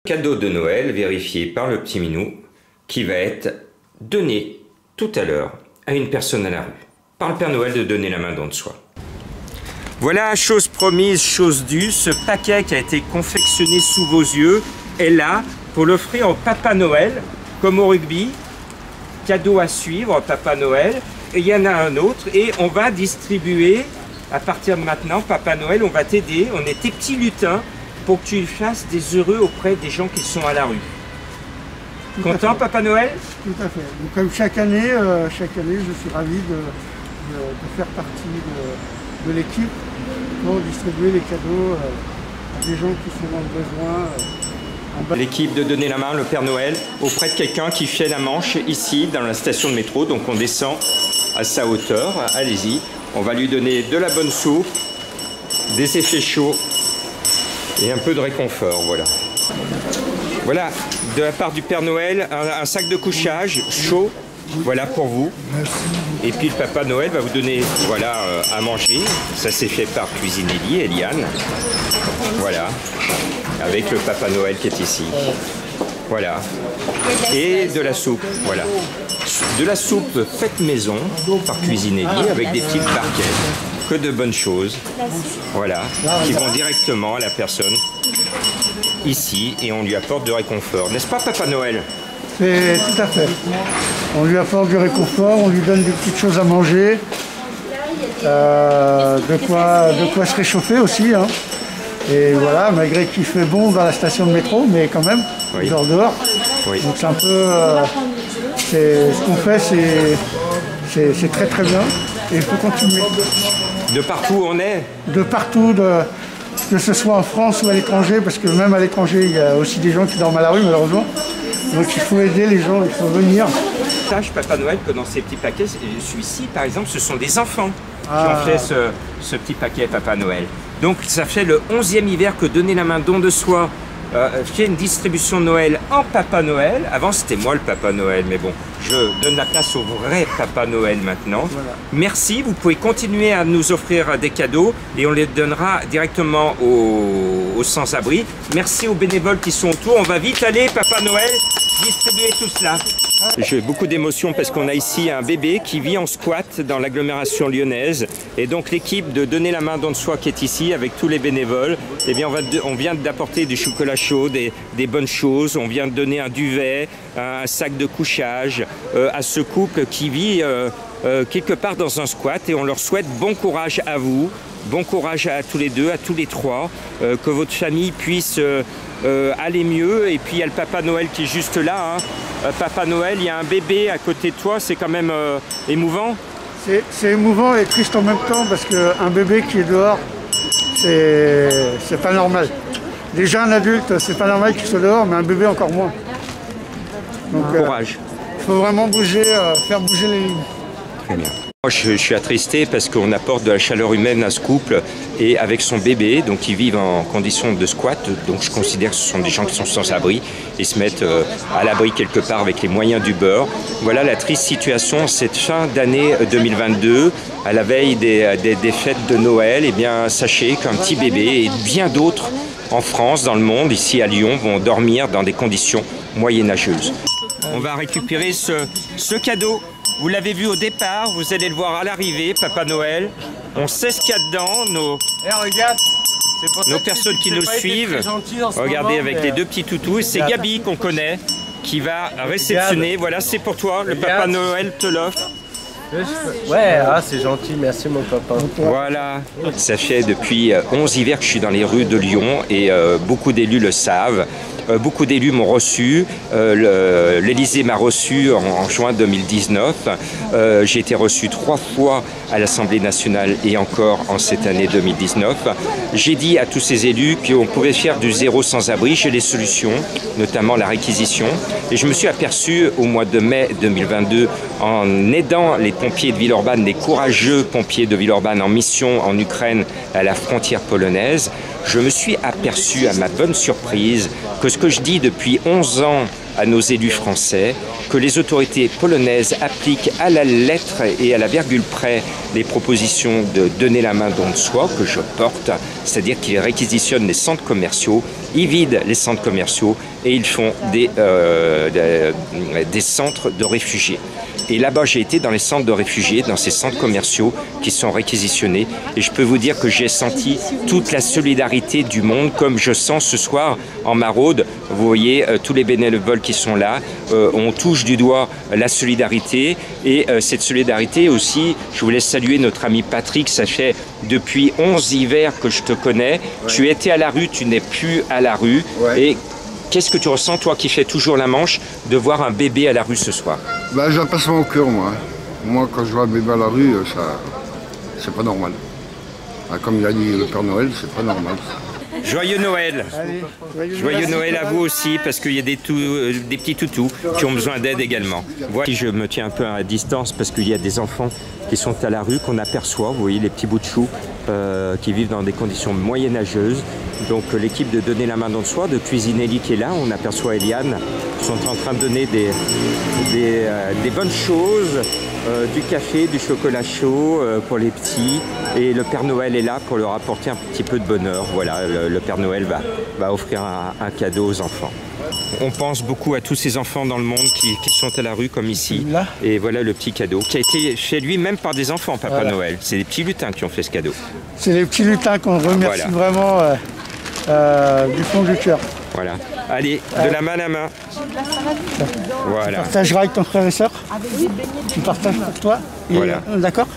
Cadeau de Noël vérifié par le petit Minou qui va être donné tout à l'heure à une personne à la rue. Par le Père Noël de donner la main don de soi. Voilà, chose promise, chose due. Ce paquet qui a été confectionné sous vos yeux est là pour l'offrir au Papa Noël, comme au rugby. Cadeau à suivre, Papa Noël. Et il y en a un autre et on va distribuer, à partir de maintenant, Papa Noël, on va t'aider. On est tes petits lutins pour que tu fasses des heureux auprès des gens qui sont à la rue. Content, Papa Noël? Tout à fait. Donc, comme chaque année, je suis ravi de faire partie de l'équipe pour distribuer les cadeaux à des gens qui sont dans le besoin. L'équipe de donner la main, le Père Noël, auprès de quelqu'un qui fait la manche ici, dans la station de métro. Donc on descend à sa hauteur. Allez-y. On va lui donner de la bonne soupe, des effets chauds et un peu de réconfort. Voilà. Voilà, de la part du Père Noël, un sac de couchage chaud. Voilà pour vous. Merci. Et puis le Papa Noël va vous donner voilà, à manger. Ça c'est fait par Cuisine Eliane. Voilà. Avec le Papa Noël qui est ici. Voilà. Et de la soupe. Voilà. De la soupe faite maison par Cuisine Elie avec des petites barquettes. Que de bonnes choses. Voilà. Qui vont directement à la personne ici et on lui apporte du réconfort. N'est-ce pas, Papa Noël? C'est tout à fait. On lui apporte du réconfort, on lui donne des petites choses à manger, de quoi se réchauffer aussi. Hein. Et voilà, malgré qu'il fait bon dans la station de métro, mais quand même, il dort dehors. Oui. Donc c'est un peu... ce qu'on fait, c'est très très bien. Et il faut continuer. De partout où on est? De partout, que ce soit en France ou à l'étranger, parce que même à l'étranger, il y a aussi des gens qui dorment à la rue, malheureusement. Donc il faut aider les gens, il faut venir. Sache, Papa Noël, que dans ces petits paquets, celui-ci par exemple, ce sont des enfants qui ont fait ce petit paquet Papa Noël. Donc ça fait le 11e hiver que Donner la main don de soi fait une distribution de Noël en Papa Noël. Avant c'était moi le Papa Noël, mais bon, je donne la place au vrai Papa Noël maintenant. Voilà. Merci, vous pouvez continuer à nous offrir des cadeaux et on les donnera directement aux sans-abri. Merci aux bénévoles qui sont autour. On va vite aller, Papa Noël, distribuer tout cela. J'ai beaucoup d'émotion parce qu'on a ici un bébé qui vit en squat dans l'agglomération lyonnaise. Et donc l'équipe de Donner la main don de soi qui est ici avec tous les bénévoles, eh bien on vient d'apporter du chocolat chaud, des bonnes choses. On vient de donner un duvet, un sac de couchage à ce couple qui vit quelque part dans un squat. Et on leur souhaite bon courage à vous, bon courage à tous les deux, à tous les trois, que votre famille puisse aller mieux. Et puis il y a le Papa Noël qui est juste là. Hein. Papa Noël, il y a un bébé à côté de toi, c'est quand même émouvant. C'est émouvant et triste en même temps parce qu'un bébé qui est dehors, c'est pas normal. Déjà un adulte, c'est pas normal qu'il soit dehors, mais un bébé encore moins. Donc, courage. Il faut vraiment bouger, faire bouger les lignes. Très bien. Moi, je suis attristé parce qu'on apporte de la chaleur humaine à ce couple et avec son bébé, donc ils vivent en condition de squat, donc je considère que ce sont des gens qui sont sans abri et se mettent à l'abri quelque part avec les moyens du bord. Voilà la triste situation cette fin d'année 2022, à la veille des fêtes de Noël. Et bien sachez qu'un petit bébé et bien d'autres en France, dans le monde, ici à Lyon, vont dormir dans des conditions moyenâgeuses. On va récupérer ce cadeau. Vous l'avez vu au départ, vous allez le voir à l'arrivée, Papa Noël. On sait ce qu'il y a dedans, nos personnes qui nous suivent. Regardez avec les deux petits toutous. C'est Gabi qu'on connaît qui va réceptionner. Voilà, c'est pour toi, le Papa Noël te l'offre. Ouais, c'est gentil, merci mon papa. Voilà, ça fait depuis 11 hivers que je suis dans les rues de Lyon et beaucoup d'élus le savent. Beaucoup d'élus m'ont reçu, l'Élysée m'a reçu en juin 2019. J'ai été reçu 3 fois à l'Assemblée nationale et encore en cette année 2019. J'ai dit à tous ces élus qu'on pouvait faire du zéro sans-abri. J'ai les solutions, notamment la réquisition. Et je me suis aperçu au mois de mai 2022, en aidant les pompiers de Villeurbanne, les courageux pompiers de Villeurbanne en mission en Ukraine à la frontière polonaise, je me suis aperçu à ma bonne surprise que ce que je dis depuis 11 ans à nos élus français que les autorités polonaises appliquent à la lettre et à la virgule près les propositions de donner la main don de soi que je porte, c'est-à-dire qu'ils réquisitionnent les centres commerciaux, ils vident les centres commerciaux et ils font des centres de réfugiés. Et là-bas, j'ai été dans les centres de réfugiés, dans ces centres commerciaux qui sont réquisitionnés. Et je peux vous dire que j'ai senti toute la solidarité du monde, comme je sens ce soir en Maraude. Vous voyez, tous les bénévoles qui sont là, on touche du doigt la solidarité. Et cette solidarité aussi, je voulais saluer notre ami Patrick. Ça fait depuis 11 hivers que je te connais. Ouais. Tu étais à la rue, tu n'es plus à la rue. Ouais. Et qu'est-ce que tu ressens, toi qui fais toujours la manche, de voir un bébé à la rue ce soir? Ben, j'ai un pincement au cœur, moi. Moi, quand je vois un bébé à la rue, c'est pas normal. Comme il a dit le Père Noël, c'est pas normal. Joyeux Noël. Allez, joyeux Noël à vous aussi, parce qu'il y a des petits toutous qui ont besoin d'aide également. Voilà. Je me tiens un peu à distance parce qu'il y a des enfants qui sont à la rue, qu'on aperçoit. Vous voyez les petits bouts de choux qui vivent dans des conditions moyenâgeuses. Donc l'équipe de Donner la main don de soi, de Cuisinelli qui est là, on aperçoit Eliane, qui sont en train de donner des bonnes choses, du café, du chocolat chaud pour les petits. Et le Père Noël est là pour leur apporter un petit peu de bonheur. Voilà, le Père Noël va offrir un cadeau aux enfants. On pense beaucoup à tous ces enfants dans le monde qui sont à la rue comme ici. Et voilà le petit cadeau qui a été fait lui même par des enfants, Papa Noël. C'est les petits lutins qui ont fait ce cadeau. C'est les petits lutins qu'on remercie vraiment du fond du cœur. Voilà. Allez, de la main à main. Voilà. Tu partageras avec ton frère et soeur. Tu partages pour toi. Voilà. D'accord?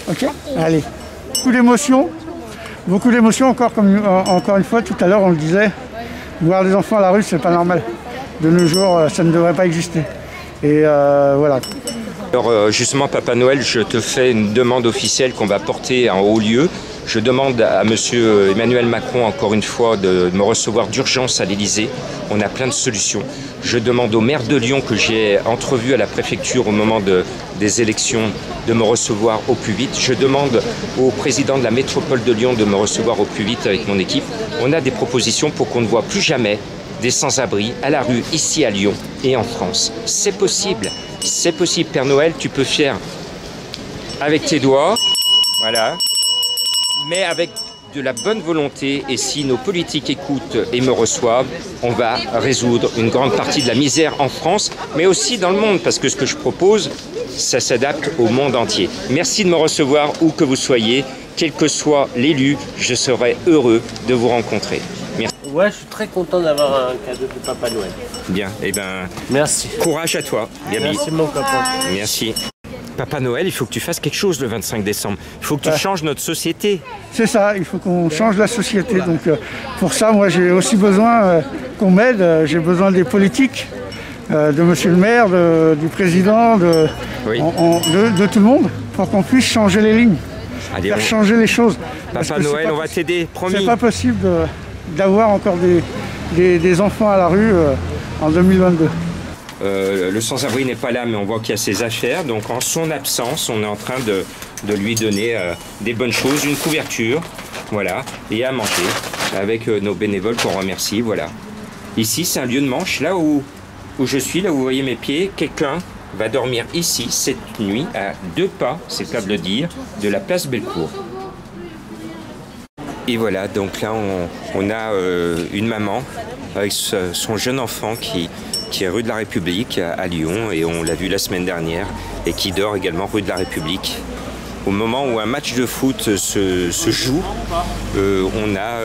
Ok. Allez. Beaucoup d'émotions encore une fois. Tout à l'heure, on le disait. Voir des enfants à la rue, c'est pas normal. De nos jours, ça ne devrait pas exister. Et voilà. Alors justement, Papa Noël, je te fais une demande officielle qu'on va porter en haut lieu. Je demande à monsieur Emmanuel Macron, encore une fois, de me recevoir d'urgence à l'Élysée. On a plein de solutions. Je demande au maire de Lyon, que j'ai entrevu à la préfecture au moment des élections, de me recevoir au plus vite. Je demande au président de la métropole de Lyon de me recevoir au plus vite avec mon équipe. On a des propositions pour qu'on ne voit plus jamais des sans-abri à la rue, ici à Lyon et en France. C'est possible. C'est possible, Père Noël, tu peux faire avec tes doigts. Voilà. Mais avec de la bonne volonté, et si nos politiques écoutent et me reçoivent, on va résoudre une grande partie de la misère en France, mais aussi dans le monde, parce que ce que je propose, ça s'adapte au monde entier. Merci de me recevoir où que vous soyez, quel que soit l'élu, je serai heureux de vous rencontrer. Merci. Ouais, je suis très content d'avoir un cadeau de Papa Noël. Bien, et ben, merci. Courage à toi, Gabi. Merci mon copain. Merci. Papa Noël, il faut que tu fasses quelque chose le 25 décembre. Il faut que tu changes notre société. C'est ça, il faut qu'on change la société. Donc pour ça, moi j'ai aussi besoin qu'on m'aide. J'ai besoin des politiques, de monsieur le maire, du président, de tout le monde, pour qu'on puisse changer les lignes. Allez, faire changer les choses. Papa Noël, on va t'aider, promis. C'est pas possible d'avoir encore des enfants à la rue en 2022. Le sans-abri n'est pas là, mais on voit qu'il y a ses affaires. Donc en son absence, on est en train de lui donner des bonnes choses, une couverture, voilà, et à manger avec nos bénévoles qu'on remercie, voilà. Ici, c'est un lieu de manche. Là où je suis, là où vous voyez mes pieds, quelqu'un va dormir ici cette nuit à 2 pas, c'est le cas de le dire, de la place Bellecour. Et voilà, donc là, on a une maman avec son jeune enfant qui est rue de la République à Lyon, et on l'a vu la semaine dernière, et qui dort également rue de la République. Au moment où un match de foot se joue, on a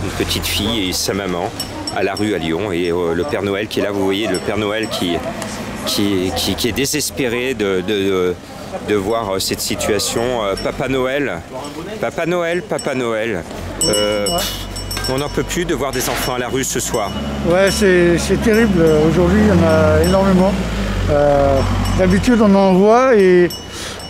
une petite fille et sa maman à la rue à Lyon, et le Père Noël qui est là, vous voyez le Père Noël qui est désespéré de voir cette situation. Papa Noël, Papa Noël, Papa Noël. On n'en peut plus de voir des enfants à la rue ce soir. Ouais, c'est terrible. Aujourd'hui, il y en a énormément. D'habitude, on en voit.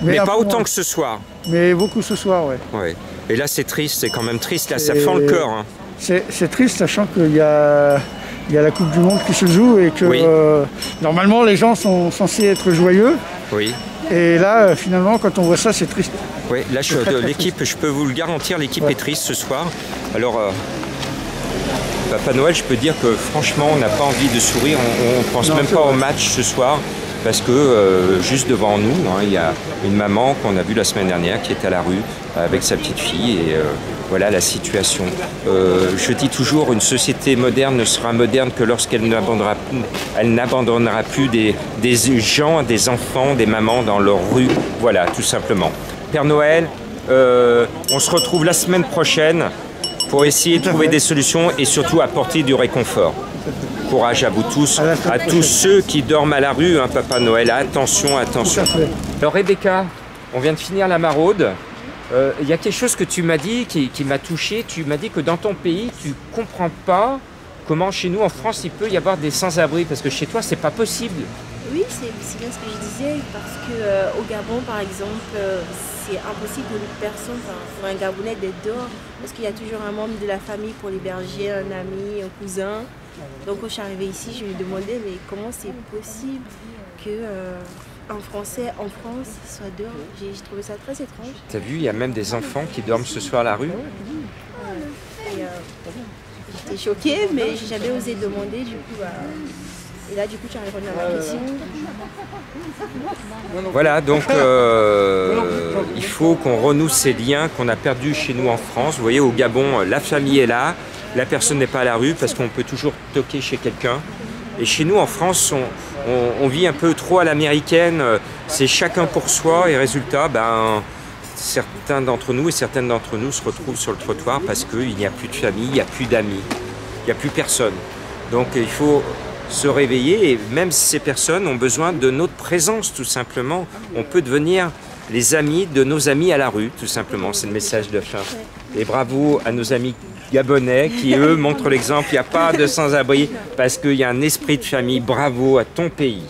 Mais pas autant que ce soir. Mais beaucoup ce soir, ouais. Ouais. Et là, c'est triste, c'est quand même triste. Là, ça fend le cœur. Hein. C'est triste, sachant qu'il y a la Coupe du Monde qui se joue et que normalement, les gens sont censés être joyeux. Oui. Et là, finalement, quand on voit ça, c'est triste. Oui, là, l'équipe, je peux vous le garantir, l'équipe est triste ce soir. Alors, Papa Noël, je peux dire que franchement, on n'a pas envie de sourire, on ne pense même pas au match ce soir, parce que juste devant nous, hein, il y a une maman qu'on a vue la semaine dernière qui est à la rue avec sa petite fille, et voilà la situation. Je dis toujours, une société moderne ne sera moderne que lorsqu'elle n'abandonnera plus des gens, des enfants, des mamans dans leur rue, voilà, tout simplement. Père Noël, on se retrouve la semaine prochaine pour essayer de trouver des solutions et surtout apporter du réconfort. Courage à vous tous, à tous ceux qui dorment à la rue, hein, Papa Noël, attention, attention. Alors Rebecca, on vient de finir la maraude. Il y a quelque chose que tu m'as dit qui m'a touché. Tu m'as dit que dans ton pays, tu ne comprends pas comment chez nous en France il peut y avoir des sans-abri, parce que chez toi c'est pas possible. Oui, c'est bien ce que je disais, parce qu'au Gabon par exemple, c'est impossible pour une personne, pour un Gabonais d'être dehors, parce qu'il y a toujours un membre de la famille pour l'héberger, un ami, un cousin. Donc quand je suis arrivée ici, je me demandais mais comment c'est possible qu'un Français en France soit dehors. J'ai trouvé ça très étrange. T'as vu, il y a même des enfants qui dorment ce soir à la rue. J'étais choquée, mais j'ai jamais osé demander du coup. Et là, du coup, tu as répondu à ma question. Voilà, donc il faut qu'on renoue ces liens qu'on a perdus chez nous en France. Vous voyez, au Gabon, la famille est là, la personne n'est pas à la rue parce qu'on peut toujours toquer chez quelqu'un. Et chez nous en France, on vit un peu trop à l'américaine, c'est chacun pour soi et résultat, certains d'entre nous et certaines d'entre nous se retrouvent sur le trottoir parce qu'il n'y a plus de famille, il n'y a plus d'amis, il n'y a plus personne. Donc il faut se réveiller et même si ces personnes ont besoin de notre présence tout simplement, on peut devenir les amis de nos amis à la rue tout simplement, c'est le message de fin. Et bravo à nos amis gabonais qui eux montrent l'exemple, il n'y a pas de sans-abri parce qu'il y a un esprit de famille, bravo à ton pays.